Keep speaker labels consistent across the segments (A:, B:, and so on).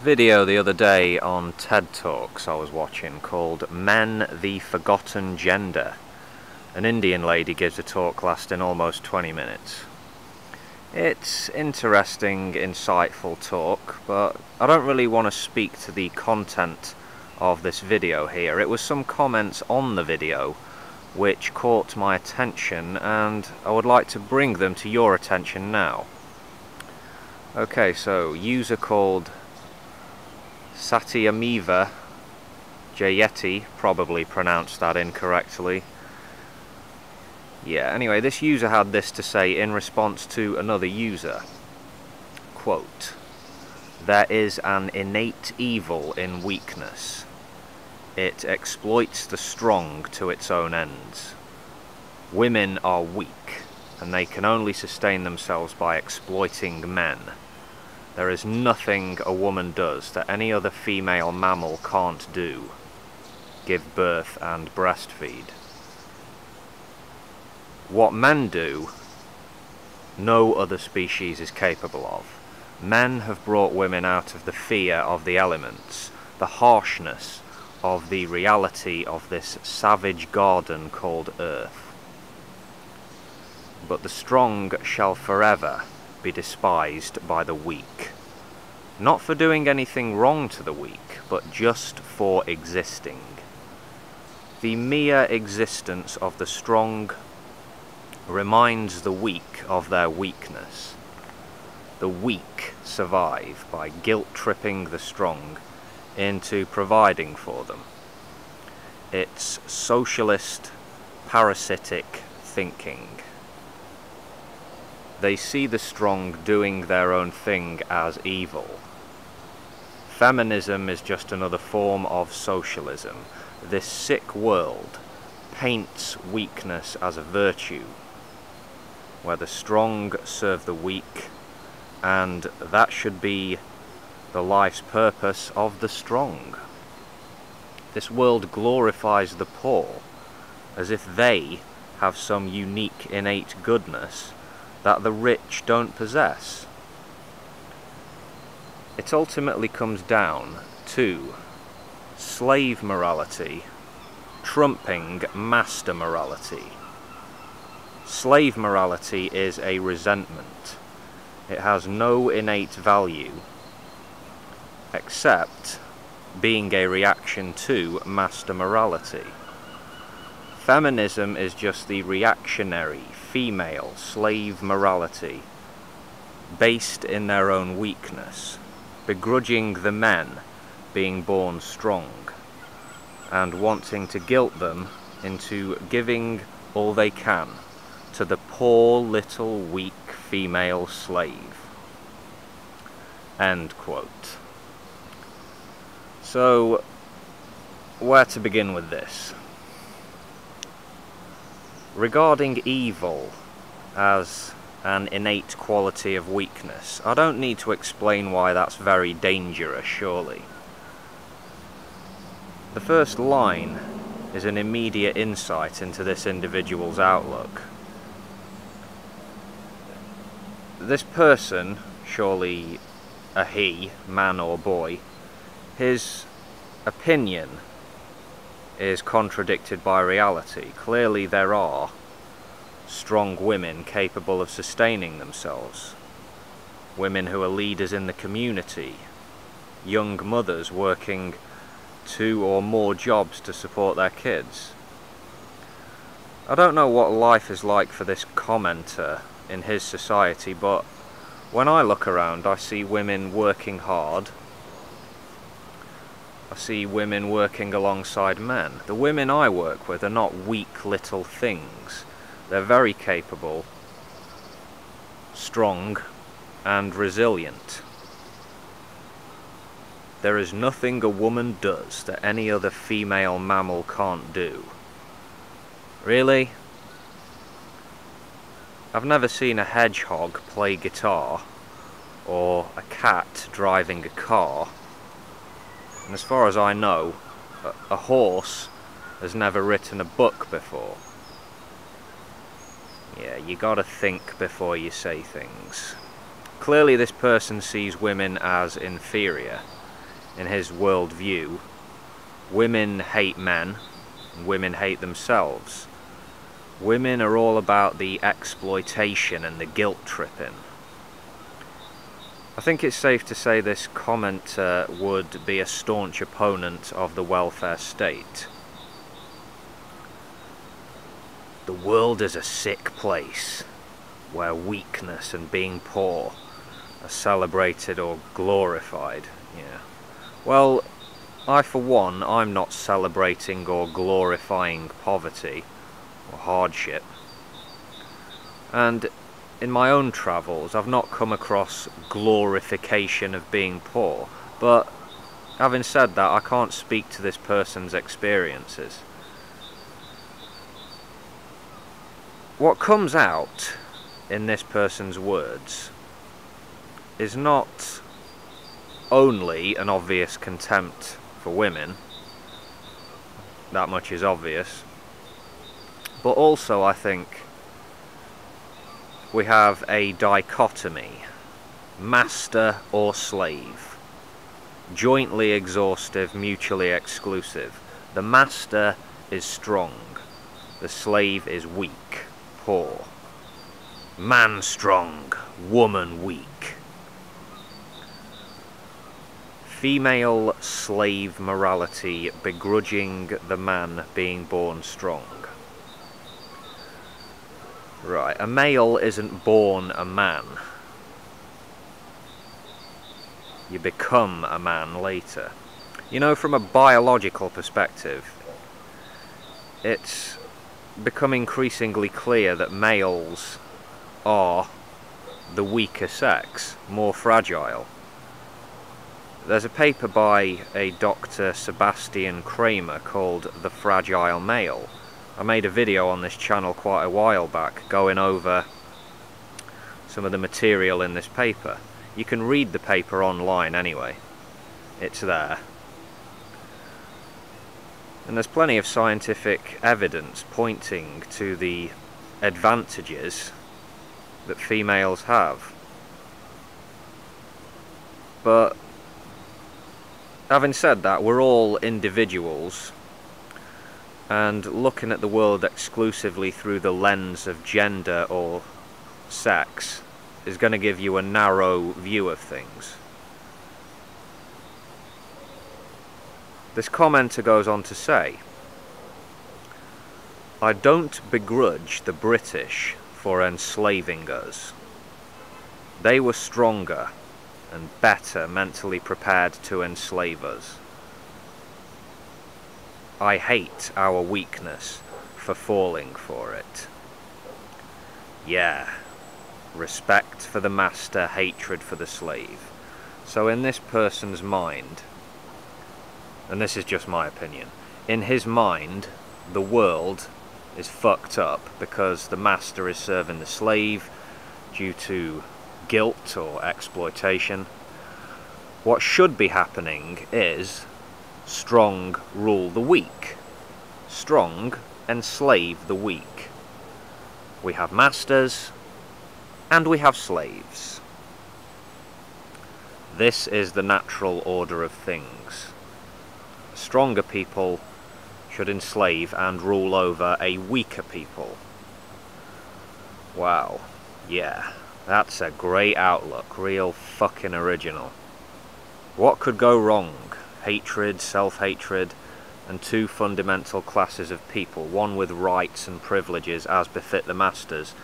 A: Video the other day on TED Talks I was watching called Men the Forgotten Gender. An Indian lady gives a talk lasting almost 20 minutes. It's interesting, insightful talk, but I don't really want to speak to the content of this video here. It was some comments on the video which caught my attention, and I would like to bring them to your attention now. Okay, so user called Satyameva Jayeti, probably pronounced that incorrectly. Yeah, anyway, this user had this to say in response to another user. Quote, "There is an innate evil in weakness. It exploits the strong to its own ends. Women are weak, and they can only sustain themselves by exploiting men. There is nothing a woman does that any other female mammal can't do. Give birth and breastfeed. What men do, no other species is capable of. Men have brought women out of the fear of the elements, the harshness of the reality of this savage garden called Earth. But the strong shall forever be despised by the weak, not for doing anything wrong to the weak, but just for existing. The mere existence of the strong reminds the weak of their weakness. The weak survive by guilt-tripping the strong into providing for them. It's socialist, parasitic thinking. They see the strong doing their own thing as evil. Feminism is just another form of socialism. This sick world paints weakness as a virtue, where the strong serve the weak, and that should be the life's purpose of the strong. This world glorifies the poor, as if they have some unique innate goodness that the rich don't possess. It ultimately comes down to slave morality trumping master morality. Slave morality is a resentment. It has no innate value except being a reaction to master morality. Feminism is just the reactionary female slave morality based in their own weakness, begrudging the men being born strong and wanting to guilt them into giving all they can to the poor little weak female slave." End quote. So, where to begin with this? Regarding evil as an innate quality of weakness, I don't need to explain why that's very dangerous, surely. The first line is an immediate insight into this individual's outlook. This person, surely a he, man or boy, his opinion is contradicted by reality. Clearly there are strong women capable of sustaining themselves, women who are leaders in the community, young mothers working 2 or more jobs to support their kids. I don't know what life is like for this commenter in his society, but when I look around I see women working hard. I see women working alongside men. The women I work with are not weak little things. They're very capable, strong, and resilient. There is nothing a woman does that any other female mammal can't do. Really? I've never seen a hedgehog play guitar, or a cat driving a car. And as far as I know, a horse has never written a book before. Yeah, you gotta think before you say things. Clearly this person sees women as inferior. in his worldview, women hate men, and women hate themselves. Women are all about the exploitation and the guilt tripping. I think it's safe to say this commenter would be a staunch opponent of the welfare state. The world is a sick place where weakness and being poor are celebrated or glorified. Yeah. Well, for one, I'm not celebrating or glorifying poverty or hardship. And in my own travels, I've not come across glorification of being poor. But having said that, I can't speak to this person's experiences. What comes out in this person's words is not only an obvious contempt for women, that much is obvious, but also I think we have a dichotomy, master or slave, jointly exhaustive, mutually exclusive. The master is strong, the slave is weak, poor. Man strong, woman weak. Female slave morality begrudging the man being born strong. Right, a male isn't born a man. You become a man later. You know, from a biological perspective, it's become increasingly clear that males are the weaker sex, more fragile. There's a paper by a Dr. Sebastian Kramer called The Fragile Male. I made a video on this channel quite a while back going over some of the material in this paper. You can read the paper online anyway. It's there. And there's plenty of scientific evidence pointing to the advantages that females have. But having said that, we're all individuals, and looking at the world exclusively through the lens of gender or sex is going to give you a narrow view of things. This commenter goes on to say, I don't begrudge the British for enslaving us. They were stronger and better mentally prepared to enslave us. I hate our weakness for falling for it. Yeah, respect for the master, hatred for the slave. So in this person's mind, and this is just my opinion, in his mind, the world is fucked up because the master is serving the slave due to guilt or exploitation. What should be happening is strong rule the weak. Strong enslave the weak. We have masters and we have slaves. This is the natural order of things. Stronger people should enslave and rule over a weaker people. Wow, yeah, that's a great outlook, real fucking original. What could go wrong? Hatred, self-hatred, and two fundamental classes of people, one with rights and privileges as befit the masters.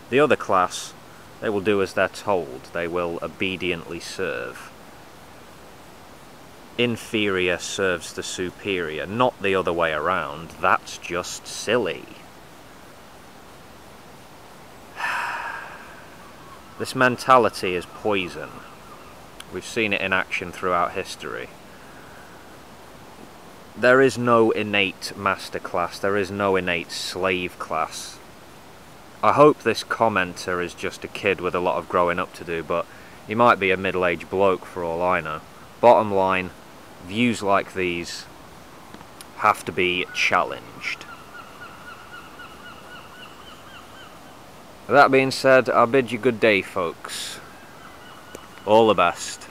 A: The other class, they will do as they're told, they will obediently serve. Inferior serves the superior, not the other way around. That's just silly. This mentality is poison. We've seen it in action throughout history. There is no innate master class, there is no innate slave class. I hope this commenter is just a kid with a lot of growing up to do, but he might be a middle-aged bloke for all I know. Bottom line, views like these have to be challenged. That being said, I bid you good day, folks. All the best.